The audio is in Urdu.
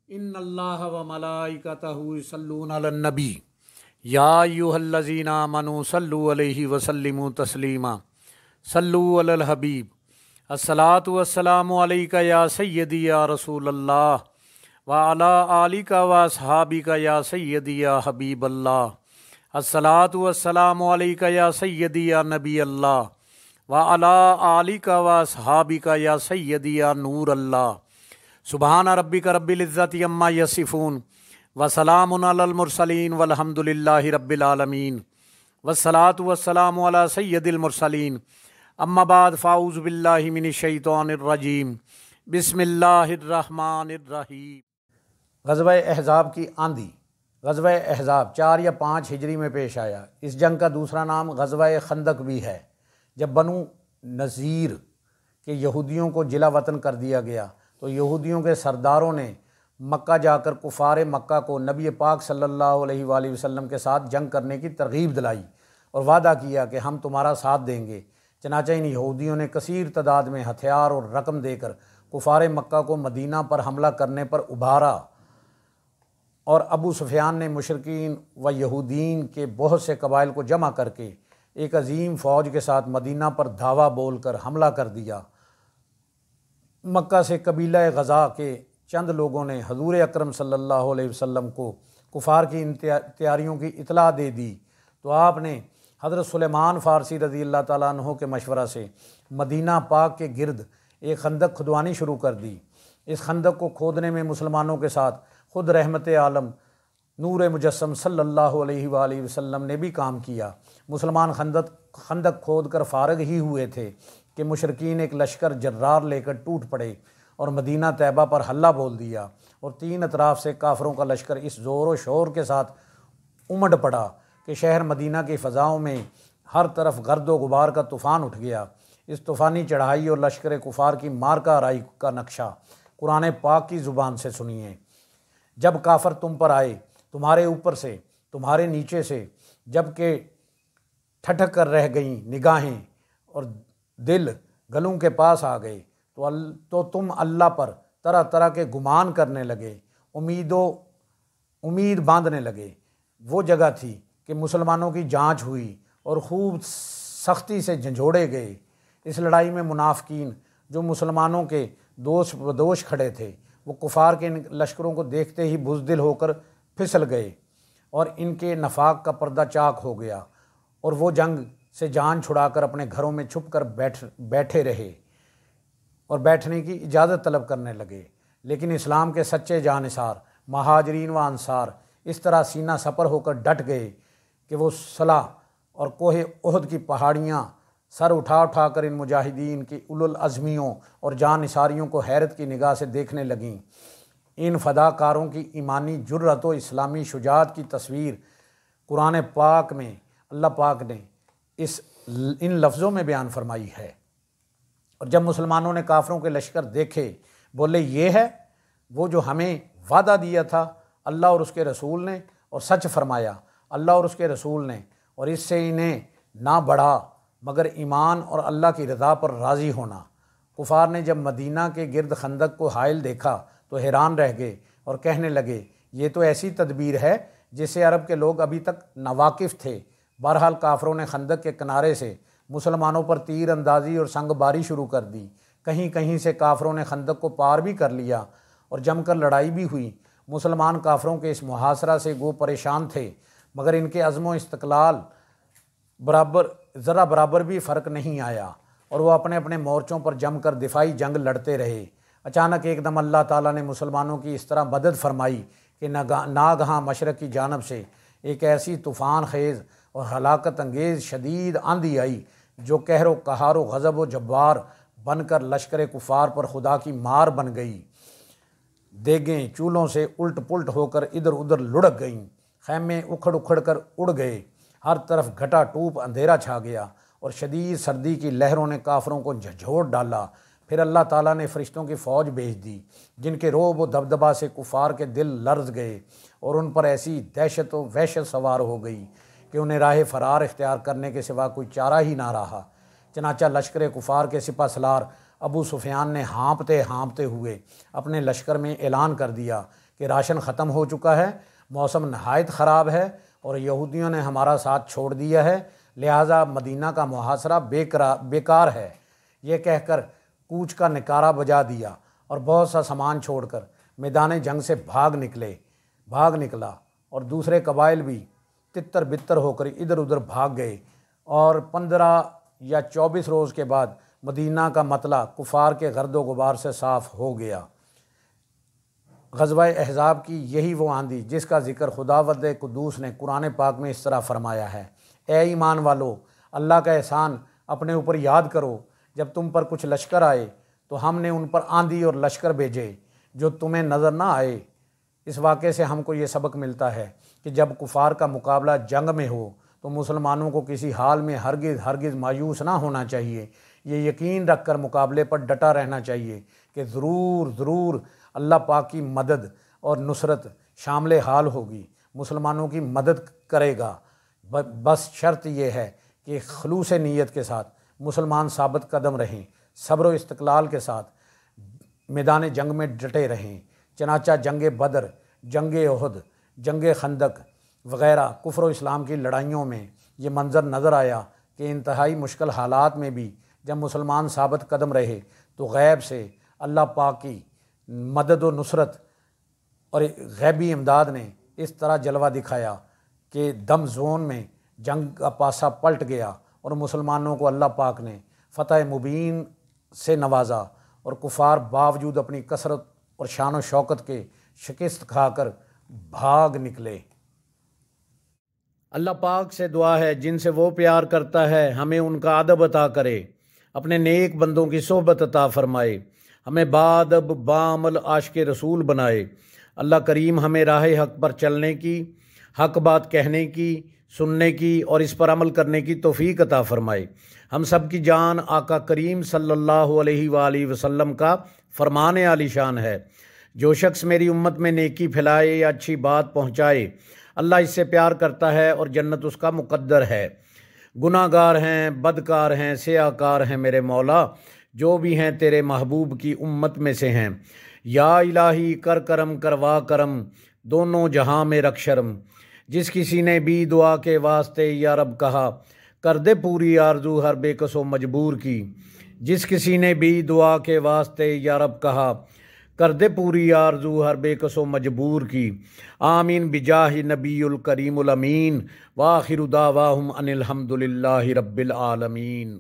ان اللہ و ملائکتہ یصلون علی النبی یا ایھا الذین آمنوا صلوا علیہ وسلموا تسلیما صلو علی الحبیب الصلاۃ والسلام علیک یا سیدی یا رسول اللہ وعلی آلک و اصحابک یا سیدی یا حبیب اللہ الصلاۃ والسلام علیک یا سیدی یا نبی اللہ وعلی آلک و اصحابک یا سیدی یا نور اللہ سبحان ربک رب العزت عما یصفون وسلام علی المرسلین والحمد للہ رب العالمین والصلاۃ والسلام علی سید المرسلین اما بعد فاعوذ باللہ من الشیطان الرجیم بسم اللہ الرحمن الرحیم۔ غزوہ احزاب کی آندھی۔ غزوہ احزاب 4 یا 5 ہجری میں پیش آیا۔ اس جنگ کا دوسرا نام غزوہ خندق بھی ہے۔ جب بنو نذیر کے یہودیوں کو جلا وطن کر دیا گیا تو یہودیوں کے سرداروں نے مکہ جا کر کفار مکہ کو نبی پاک صلی اللہ علیہ وآلہ وسلم کے ساتھ جنگ کرنے کی ترغیب دلائی اور وعدہ کیا کہ ہم تمہارا ساتھ دیں گے۔ چنانچہ ان یہودیوں نے کثیر تعداد میں ہتھیار اور رقم دے کر کفار مکہ کو مدینہ پر حملہ کرنے پر ابھارا، اور ابو سفیان نے مشرکین و یہودین کے بہت سے قبائل کو جمع کر کے ایک عظیم فوج کے ساتھ مدینہ پر دھاوا بول کر حملہ کر دیا۔ مکہ سے قبیلہ غزا کے چند لوگوں نے حضور اکرم صلی اللہ علیہ وسلم کو کفار کی ان تیاریوں کی اطلاع دے دی تو آپ نے حضرت سلیمان فارسی رضی اللہ تعالیٰ عنہ کے مشورہ سے مدینہ پاک کے گرد ایک خندق کھدوانی شروع کر دی۔ اس خندق کو کھودنے میں مسلمانوں کے ساتھ خود رحمت عالم نور مجسم صلی اللہ علیہ وآلہ وسلم نے بھی کام کیا۔ مسلمان خندق کھود کر فارغ ہی ہوئے تھے کہ مشرکین ایک لشکر جرار لے کر ٹوٹ پڑے اور مدینہ طیبہ پر حلہ بول دیا، اور 3 اطراف سے کافروں کا لشکر اس زور و شور کے ساتھ امڈ پڑا کہ شہر مدینہ کی فضاؤں میں ہر طرف گرد و غبار کا طوفان اٹھ گیا۔ اس طوفانی چڑھائی اور لشکر کفار کی مارکہ آرائی کا نقشہ قرآن پاک کی زبان سے سنیے۔ جب کافر تم پر آئے، تمہارے اوپر سے، تمہارے نیچے سے، جب کہ ٹھٹک کر رہ گئیں نگاہیں اور دل گلوں کے پاس آ گئے تو تم اللہ پر طرح طرح کے گمان کرنے لگے، امید باندھنے لگے۔ وہ جگہ تھی کہ مسلمانوں کی جانچ ہوئی اور خوب سختی سے جھنجھوڑے گئے۔ اس لڑائی میں منافقین جو مسلمانوں کے دوش بدوش کھڑے تھے وہ کفار کے لشکروں کو دیکھتے ہی بزدل ہو کر پھسل گئے اور ان کے نفاق کا پردہ چاک ہو گیا، اور وہ جنگ سے جان چھڑا کر اپنے گھروں میں چھپ کر بیٹھے رہے اور بیٹھنے کی اجازت طلب کرنے لگے۔ لیکن اسلام کے سچے جانثار مہاجرین و انصار اس طرح سینہ سپر ہو کر ڈٹ گئے کہ وہ صلہ اور کوہ احد کی پہاڑیاں سر اٹھا اٹھا کر ان مجاہدین کی اولوالعزمیوں اور جانثاریوں کو حیرت کی نگاہ سے دیکھنے لگیں۔ ان فداکاروں کی ایمانی جرأت و اسلامی شجاعت کی تصویر قرآن پاک میں اللہ پاک نے ان لفظوں میں بیان فرمائی ہے۔ اور جب مسلمانوں نے کافروں کے لشکر دیکھے، بولے یہ ہے وہ جو ہمیں وعدہ دیا تھا اللہ اور اس کے رسول نے، اور سچ فرمایا اللہ اور اس کے رسول نے، اور اس سے انہیں نہ بڑھا مگر ایمان اور اللہ کی رضا پر راضی ہونا۔ کفار نے جب مدینہ کے گرد خندق کو حائل دیکھا تو حیران رہ گئے اور کہنے لگے یہ تو ایسی تدبیر ہے جس سے عرب کے لوگ ابھی تک ناواقف تھے۔ بہرحال کافروں نے خندق کے کنارے سے مسلمانوں پر تیر اندازی اور سنگ باری شروع کر دی۔ کہیں کہیں سے کافروں نے خندق کو پار بھی کر لیا اور جم کر لڑائی بھی ہوئی۔ مسلمان کافروں کے اس محاصرہ سے گو پریشان تھے، مگر ان کے عزم و استقلال ذرا برابر بھی فرق نہیں آیا، اور وہ اپنے اپنے مورچوں پر جم کر دفاعی جنگ لڑتے رہے۔ اچانک ایک دم اللہ تعالیٰ نے مسلمانوں کی اس طرح مدد فرمائی کہ ناگہاں مشرق کی جانب سے ایک ایسی طوفان خیز اور ہلاکت انگیز شدید آندھی آئی جو قہر و قہار و غضب و جبار بن کر لشکر کفار پر خدا کی مار بن گئی۔ دیگیں چولہوں سے الٹ پلٹ ہو کر ادھر ادھر لڑک گئیں، خیمے اکھڑ اکھڑ کر اڑ گئے، ہر طرف گھٹا ٹوپ اندھیرا چھا گیا، اور شدید سردی کی لہروں نے کافروں کو جھنجھوڑ ڈالا۔ پھر اللہ تعالیٰ نے فرشتوں کی فوج بھیج دی جن کے رعب و دبدبا سے کفار کے دل لرز گئے اور ان پر ایسی دہشت و وحشت سوار ہو گئی کہ انہیں راہ فرار اختیار کرنے کے سوا کوئی چارہ ہی نہ رہا۔ چنانچہ لشکر کفار کے سپہ سالار ابو سفیان نے ہانپتے ہوئے اپنے لشکر میں اعلان کر دیا کہ راشن ختم ہو چکا ہے، موسم نہایت خراب ہے اور یہودیوں نے ہمارا ساتھ چھوڑ دیا ہے، لہٰذا مدینہ کا محاصرہ بیکار ہے۔ یہ کہہ کر کوچ کا نکارہ بجا دیا اور بہت سا سامان چھوڑ کر میدان جنگ سے بھاگ نکلا، اور دوسرے قبائل بھی تتر بتر ہو کر ادھر ادھر بھاگ گئے، اور 15 یا 24 روز کے بعد مدینہ کا مطلع کفار کے گرد و غبار سے صاف ہو گیا۔ غزوہ احزاب کی یہی وہ آندھی جس کا ذکر خداوند قدوس نے قرآن پاک میں اس طرح فرمایا ہے: اے ایمان والو، اللہ کا احسان اپنے اوپر یاد کرو، جب تم پر کچھ لشکر آئے تو ہم نے ان پر آندھی اور لشکر بھیجے جو تمہیں نظر نہ آئے۔ اس واقعے سے ہم کو یہ سبق ملتا ہے کہ جب کفار کا مقابلہ جنگ میں ہو تو مسلمانوں کو کسی حال میں ہرگز مایوس نہ ہونا چاہیے، یہ یقین رکھ کر مقابلے پر ڈٹا رہنا چاہیے کہ ضرور اللہ پاک کی مدد اور نصرت شامل حال ہوگی، مسلمانوں کی مدد کرے گا۔ بس شرط یہ ہے کہ خلوص نیت کے ساتھ مسلمان ثابت قدم رہیں، صبر و استقلال کے ساتھ میدان جنگ میں ڈٹے رہیں۔ چنانچہ جنگ بدر، جنگ احد، جنگ خندق وغیرہ کفر و اسلام کی لڑائیوں میں یہ منظر نظر آیا کہ انتہائی مشکل حالات میں بھی جب مسلمان ثابت قدم رہے تو غیب سے اللہ پاک کی مدد و نصرت اور غیبی امداد نے اس طرح جلوہ دکھایا کہ دم زون میں جنگ کا پاسا پلٹ گیا اور مسلمانوں کو اللہ پاک نے فتح مبین سے نوازا، اور کفار باوجود اپنی کثرت اور شان و شوکت کے شکست کھا کر بھاگ نکلے۔ اللہ پاک سے دعا ہے جن سے وہ پیار کرتا ہے ہمیں ان کا ادب عطا کرے، اپنے نیک بندوں کی صحبت عطا فرمائے، ہمیں بادب بعمل عاشق رسول بنائے۔ اللہ کریم ہمیں راہ حق پر چلنے کی، حق بات کہنے کی، سننے کی اور اس پر عمل کرنے کی توفیق عطا فرمائے۔ ہم سب کی جان آقا کریم صلی اللہ علیہ وآلہ وسلم کا فرمان عالی شان ہے: جو شخص میری امت میں نیکی پھیلائے یا اچھی بات پہنچائے، اللہ اس سے پیار کرتا ہے اور جنت اس کا مقدر ہے۔ گناہ گار ہیں، بدکار ہیں، سیاہ کار ہیں میرے مولا، جو بھی ہیں تیرے محبوب کی امت میں سے ہیں۔ یا الہی کر کرم کروا کرم، دونوں جہاں میں رکھ شرم۔ جس کسی نے بھی دعا کے واسطے یا رب کہا، کر دے پوری آرزو ہر بے کس و مجبور کی۔ جس کسی نے بھی دعا کے واسطے یا رب کہا، کر دے پوری آرزو ہر بے کس و مجبور کی۔ آمین بجاہ نبی الکریم الامین، وآخر دعواہم ان الحمد للہ رب العالمین۔